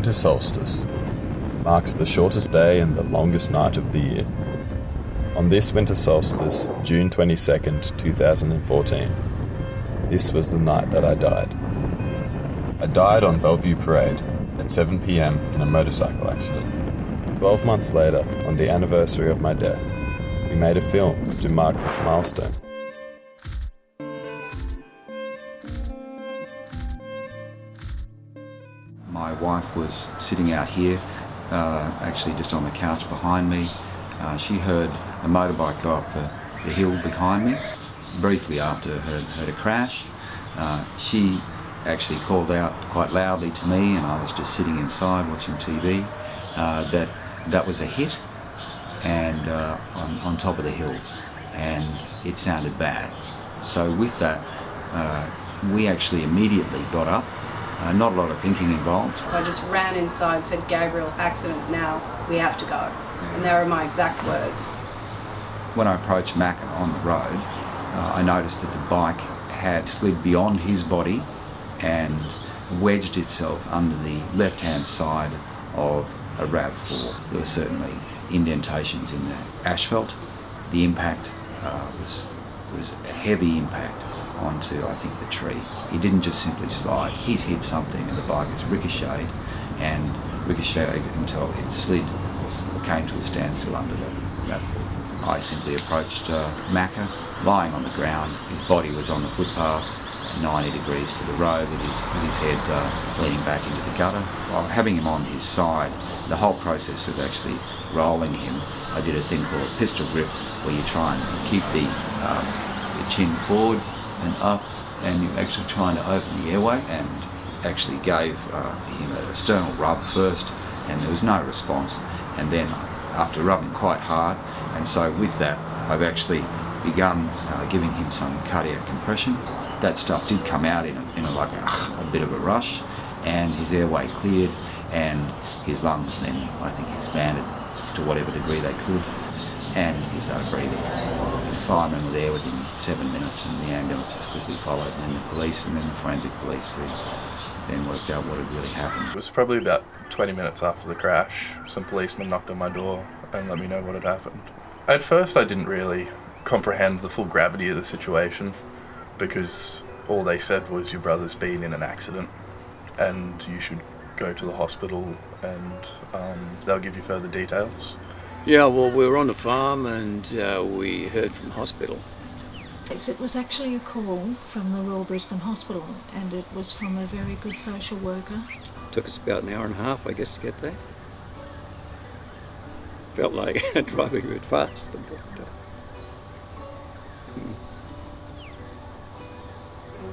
winter solstice marks the shortest day and the longest night of the year. On this winter solstice, June 22nd, 2014, this was the night that I died. I died on Bellevue Parade at 7 p.m. in a motorcycle accident. 12 months later, on the anniversary of my death, we made a film to mark this milestone. My wife was sitting out here, actually just on the couch behind me. She heard a motorbike go up the hill behind me. Briefly after heard a crash. She actually called out quite loudly to me, and I was just sitting inside watching TV, that was a hit and on top of the hill, and it sounded bad. So with that, we actually immediately got up. Not a lot of thinking involved. I just ran inside, said, "Gabriel, accident now, we have to go." And they were my exact words. When I approached Macca on the road, I noticed that the bike had slid beyond his body and wedged itself under the left-hand side of a RAV4. There were certainly indentations in the asphalt. The impact was a heavy impact onto, I think, the tree. He didn't just simply slide. He's hit something and the bike has ricocheted until it slid or came to a standstill under the RAV4. I simply approached Macca, lying on the ground. His body was on the footpath, 90 degrees to the road, with his head leaning back into the gutter. While having him on his side, the whole process of actually rolling him, I did a thing called a pistol grip, where you try and keep the chin forward and up, and you're actually trying to open the airway, and actually gave him a sternal rub first, and there was no response. And then after rubbing quite hard, and so with that, I've actually begun giving him some cardiac compression. That stuff did come out in a bit of a rush, and his airway cleared, and his lungs then, I think, expanded to whatever degree they could, and he started breathing. The firemen were there within 7 minutes, and the ambulances quickly followed, and then the police, and then the forensic police, who then worked out what had really happened. It was probably about 20 minutes after the crash. Some policemen knocked on my door and let me know what had happened. At first I didn't really comprehend the full gravity of the situation, because all they said was, "Your brother's been in an accident and you should go to the hospital and they'll give you further details." Yeah, well, we were on the farm and we heard from the hospital. Yes, it was actually a call from the Royal Brisbane Hospital, and it was from a very good social worker. Took us about an hour and a half, I guess, to get there. Felt like driving a bit fast.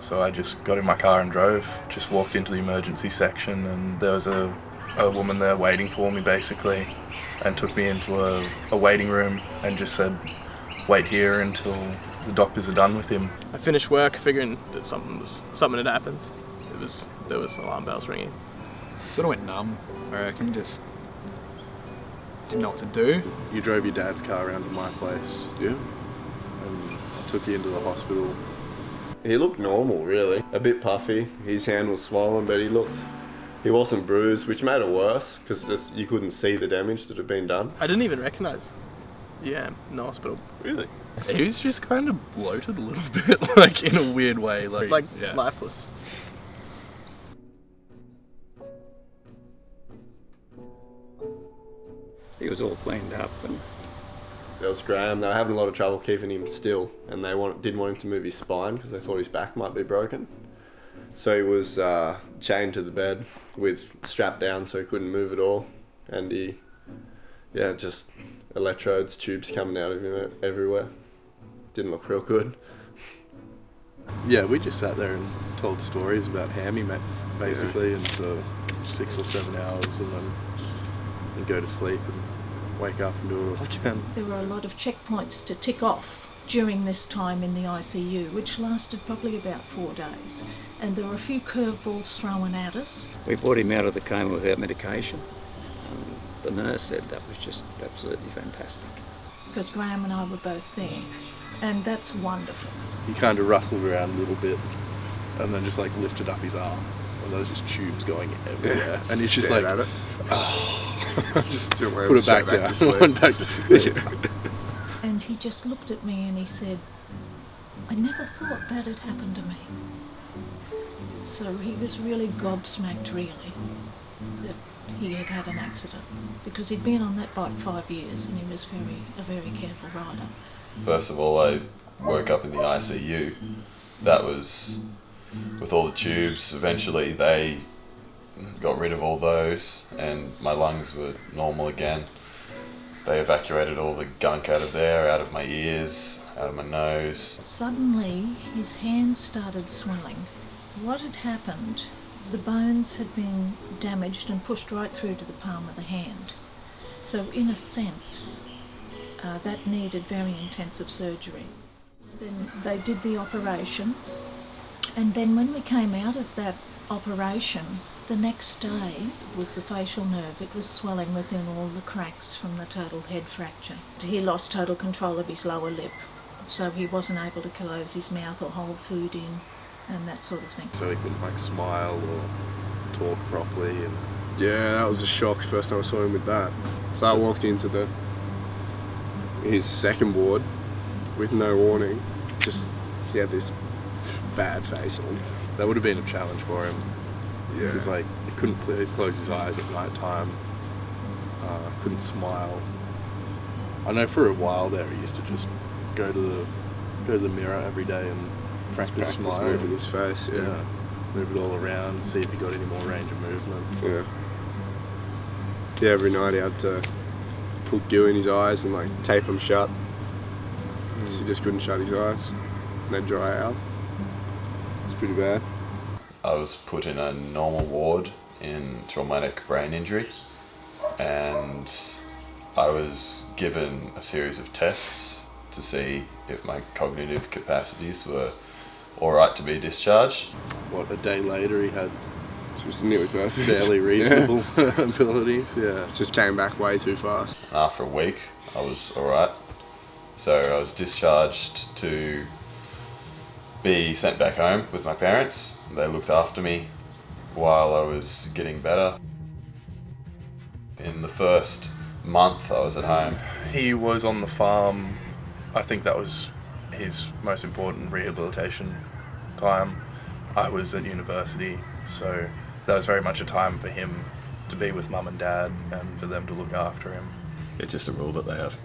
So I just got in my car and drove, just walked into the emergency section, and there was a woman there waiting for me, basically, and took me into a waiting room and just said, "Wait here until the doctors are done with him." I finished work figuring that something had happened. There was alarm bells ringing. Sort of went numb, I reckon, just didn't know what to do. You drove your dad's car around to my place. Yeah. And I took you into the hospital. He looked normal, really. A bit puffy. His hand was swollen, but he wasn't bruised, which made it worse, because you couldn't see the damage that had been done. I didn't even recognise in the hospital. Really? He was just kind of bloated a little bit, like in a weird way. Like yeah. Lifeless. He was all cleaned up, and There was Graham. They were having a lot of trouble keeping him still, and they didn't want him to move his spine because they thought his back might be broken. So he was chained to the bed strapped down so he couldn't move at all, and just electrodes, tubes coming out of him everywhere. Didn't look real good. Yeah, we just sat there and told stories about Hammy, basically, and for 6 or 7 hours, and then go to sleep and wake up and do it all again. There were a lot of checkpoints to tick off during this time in the ICU, which lasted probably about 4 days. And there were a few curveballs thrown at us. we brought him out of the coma without medication. And the nurse said that was just absolutely fantastic. Because Graham and I were both there, and that's wonderful. He kind of rustled around a little bit and then just lifted up his arm and there was just tubes going everywhere, and he's just Stared like, at it. Just put it back down, went back to sleep. And he just looked at me and he said, I never thought that had happened to me. So he was really gobsmacked, really, that he had had an accident, because he'd been on that bike 5 years and he was a very careful rider. First of all, I woke up in the ICU. That was with all the tubes. Eventually they got rid of all those and my lungs were normal again. They evacuated all the gunk out of there, out of my ears, out of my nose. Suddenly his hands started swelling. What had happened, the bones had been damaged and pushed right through to the palm of the hand. So in a sense, that needed very intensive surgery. Then they did the operation, and then when we came out of that operation, the next day was the facial nerve. It was swelling within all the cracks from the total head fracture. He lost total control of his lower lip, so he wasn't able to close his mouth or hold food in and that sort of thing. So he couldn't like smile or talk properly. And Yeah, that was a shock first time I saw him with that. So I walked into his second ward with no warning. Just, he had this bad face on. that would have been a challenge for him. Yeah. Because like he couldn't close his eyes at night time. Couldn't smile. I know for a while there he used to just go to the mirror every day and practice smiling. moving his face, yeah. Move it all around, see if he got any more range of movement. Yeah. Yeah, every night he had to put goo in his eyes and like tape them shut. So he just couldn't shut his eyes. And they'd dry out. It's pretty bad. I was put in a normal ward in traumatic brain injury, and I was given a series of tests to see if my cognitive capacities were alright to be discharged. What, a day later he had It was nearly perfect. fairly reasonable abilities, yeah. It just came back way too fast. After a week, I was alright. So I was discharged to be sent back home with my parents. They looked after me while I was getting better. In the first month I was at home. He was on the farm. I think that was his most important rehabilitation time. I was at university, so that was very much a time for him to be with mum and dad and for them to look after him. It's just a rule that they have,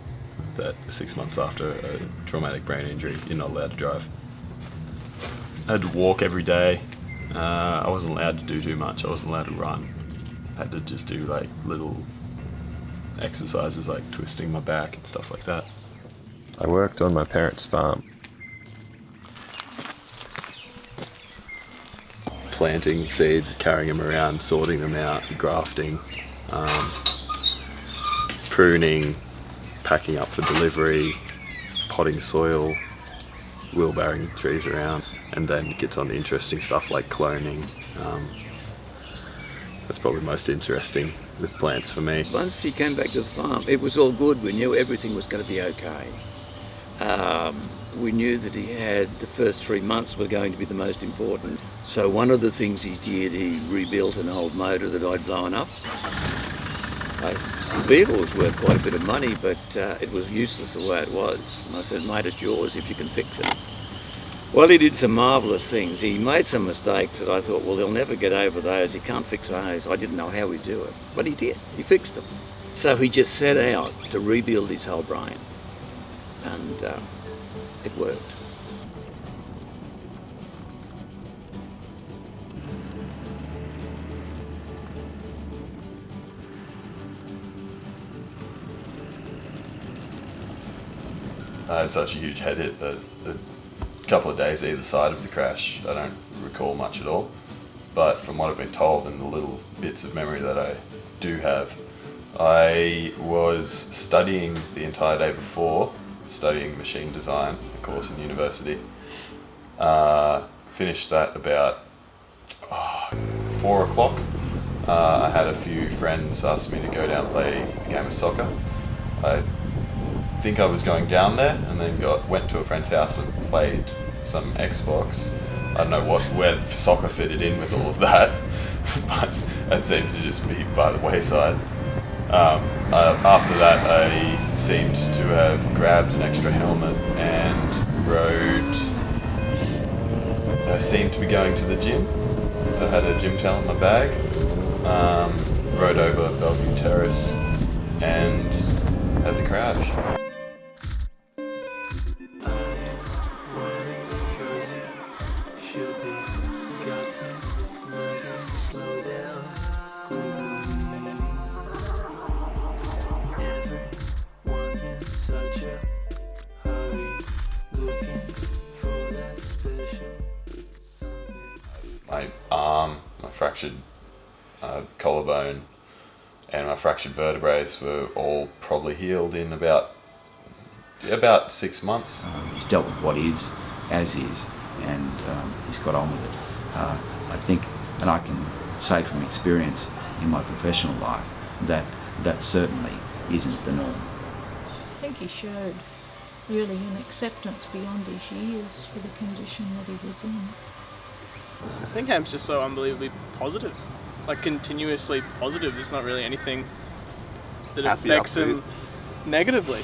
that 6 months after a traumatic brain injury, you're not allowed to drive. I had to walk every day. I wasn't allowed to do too much. I wasn't allowed to run. I had to just do like little exercises like twisting my back and stuff like that. I worked on my parents' farm. Planting seeds, carrying them around, sorting them out, grafting, pruning, packing up for delivery, potting soil, wheelbarrowing trees around, and then it gets on the interesting stuff like cloning. That's probably most interesting with plants for me. Once he came back to the farm, it was all good. We knew everything was going to be okay. We knew that he had the first 3 months were going to be the most important. So one of the things he did, he rebuilt an old motor that I'd blown up. The vehicle was worth quite a bit of money, but it was useless the way it was. And I said, mate, it's yours if you can fix it. Well, he did some marvellous things. He made some mistakes that I thought, well, he'll never get over those. He can't fix those. I didn't know how he'd do it, but he did. He fixed them. So he just set out to rebuild his whole brain, and it worked. I had such a huge head hit that the couple of days either side of the crash, I don't recall much at all. But from what I've been told and the little bits of memory that I do have, I was studying the entire day before, studying machine design, a course in university. Finished that about 4 o'clock. I had a few friends ask me to go down and play a game of soccer. I think I was going down there and then went to a friend's house and played some Xbox. I don't know where soccer fitted in with all of that. but that seems to just be by the wayside. After that, I seemed to have grabbed an extra helmet and rode. I seemed to be going to the gym, so I had a gym towel in my bag. Rode over Bellevue Terrace and had the crash. My arm, my fractured collarbone, and my fractured vertebrae were all probably healed in about 6 months. He's dealt with what is, as is, and he's got on with it. I think, and I can say from experience in my professional life, that certainly isn't the norm. I think he showed really an acceptance beyond his years for the condition that he was in. I think Ham's just so unbelievably positive, like continuously positive. There's not really anything that affects him negatively.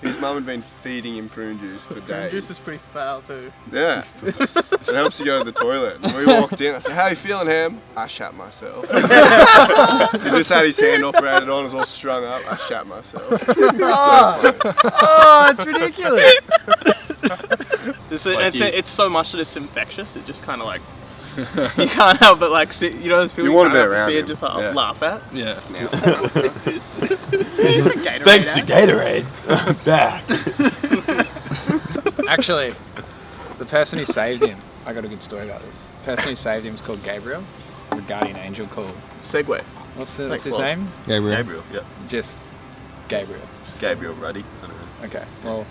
His mum had been feeding him prune juice for days. Prune juice is pretty foul too. Yeah. It helps you go to the toilet. And we walked in, I said, "How you feeling, Ham?" I shat myself. He just had his hand operated on, was all strung up. I shat myself. Oh, it's ridiculous. It's so much that it's infectious. It just kind of like you can't help but like see, those people you want to be can't help but around see him. it just like, laugh at. Yeah. This is a Gatorade. Thanks to Gatorade, I'm back. Actually, the person who saved him, I got a good story about this. The person who saved him is called Gabriel. The guardian angel called. Segway. What's his name? Gabriel, yeah. Just Gabriel. Just Gabriel Ruddy. Okay, well,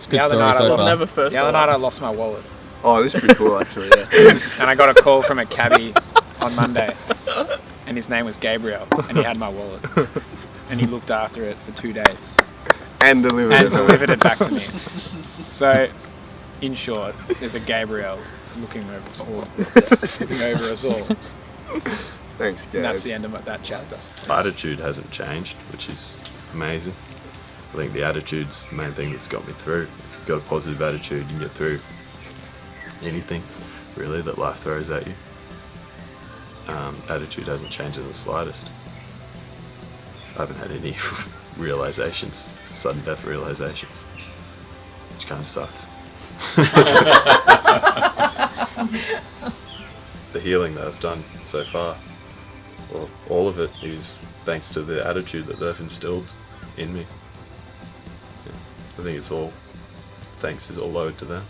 the other night I lost my wallet. Oh, this is pretty cool actually, yeah. And I got a call from a cabbie on Monday, and his name was Gabriel, and he had my wallet. And he looked after it for 2 days. And delivered it back to me. So, in short, there's a Gabriel looking over us all. Thanks, Gabe. And that's the end of that chapter. My attitude hasn't changed, which is amazing. I think the attitude's the main thing that's got me through. If you've got a positive attitude, you can get through anything, really, that life throws at you. Attitude hasn't changed in the slightest. I haven't had any realizations, sudden death realizations, which kind of sucks. The healing that I've done so far, well, all of it is thanks to the attitude that they've instilled in me. Yeah, I think it's all, thanks is all owed to them.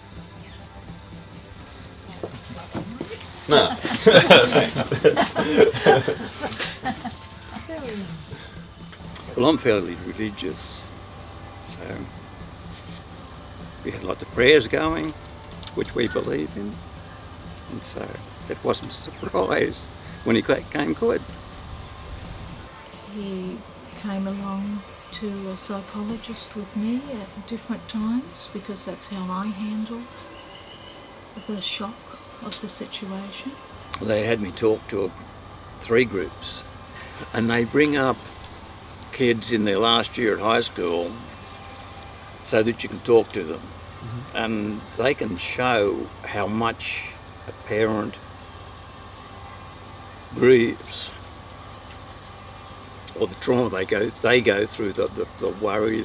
No. Well, I'm fairly religious, so we had lots of prayers going, which we believe in, and so it wasn't a surprise when he came good. He came along to a psychologist with me at different times because that's how I handled the shock of the situation. They had me talk to 3 groups, and they bring up kids in their last year at high school so that you can talk to them. Mm-hmm. And they can show how much a parent grieves, or the trauma they go through, the worry,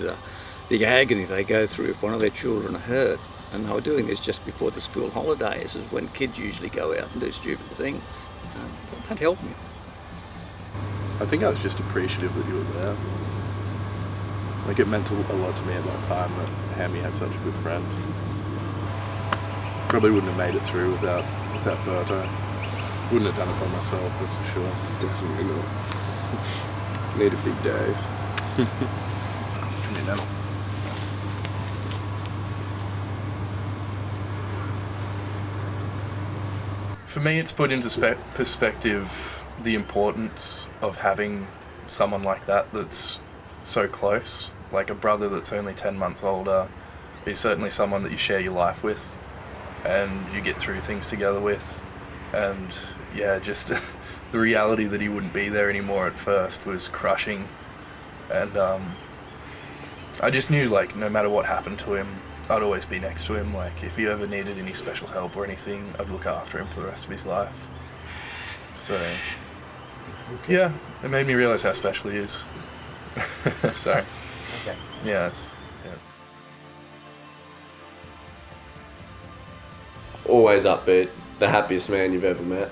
the agony they go through if one of their children are hurt. And they were doing this just before the school holidays, is when kids usually go out and do stupid things. That helped me. I think I was just appreciative that you were there. Like, it meant a lot to me at that time that Hammy had such a good friend. Probably wouldn't have made it through without Berto. Wouldn't have done it by myself, that's for sure. Definitely not. Need a big Dave. Give me a medal. For me, it's put into perspective the importance of having someone like that that's so close, like a brother that's only 10 months older. He's certainly someone that you share your life with and you get through things together with, and yeah, just the reality that he wouldn't be there anymore at first was crushing. And I just knew, like, no matter what happened to him, I'd always be next to him. Like, if he ever needed any special help or anything, I'd look after him for the rest of his life. So yeah, it made me realise how special he is. Sorry. Okay. Yeah, Always upbeat, the happiest man you've ever met.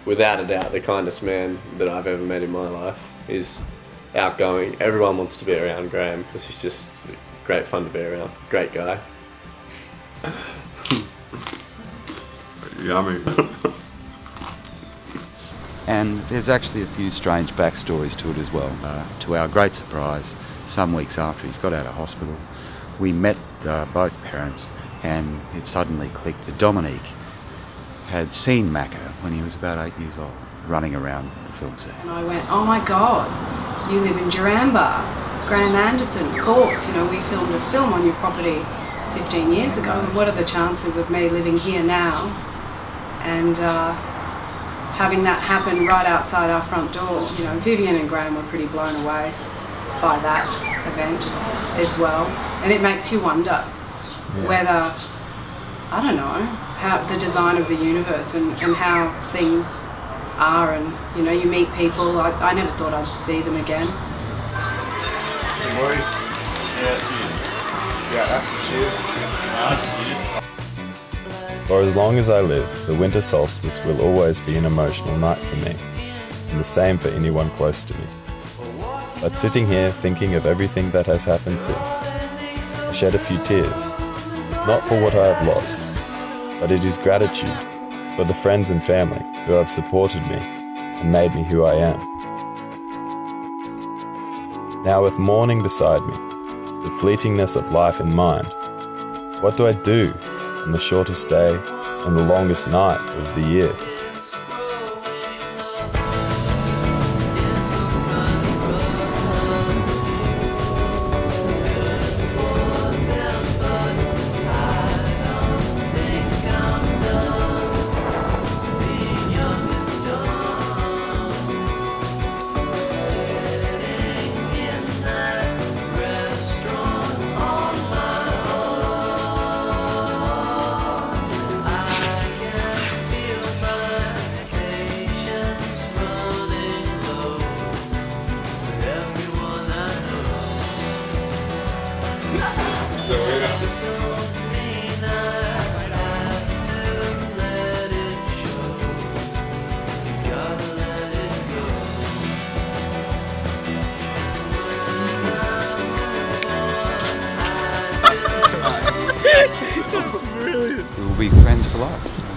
Without a doubt, the kindest man that I've ever met in my life. He's outgoing. Everyone wants to be around Graham because he's just great fun to be around. Great guy. Yummy. And there's actually a few strange backstories to it as well. To our great surprise, some weeks after he's got out of hospital, we met both parents, and it suddenly clicked that Dominique had seen Macca when he was about 8 years old, running around the film set. And I went, oh my God, you live in Jaramba. Graham Anderson, of course, you know, we filmed a film on your property 15 years ago. What are the chances of me living here now and having that happen right outside our front door? You know, Vivian and Graham were pretty blown away by that event as well. And it makes you wonder whether, I don't know, how the design of the universe and how things are, and you know, you meet people. I never thought I'd see them again. Boys, yeah, cheers. Yeah, that's a cheers. Nice, cheers. For as long as I live, the winter solstice will always be an emotional night for me, and the same for anyone close to me. But sitting here thinking of everything that has happened since, I shed a few tears, not for what I have lost, but it is gratitude for the friends and family who have supported me and made me who I am. Now, with morning beside me, the fleetingness of life in mind, what do I do on the shortest day and the longest night of the year? That's brilliant. We will be friends for life.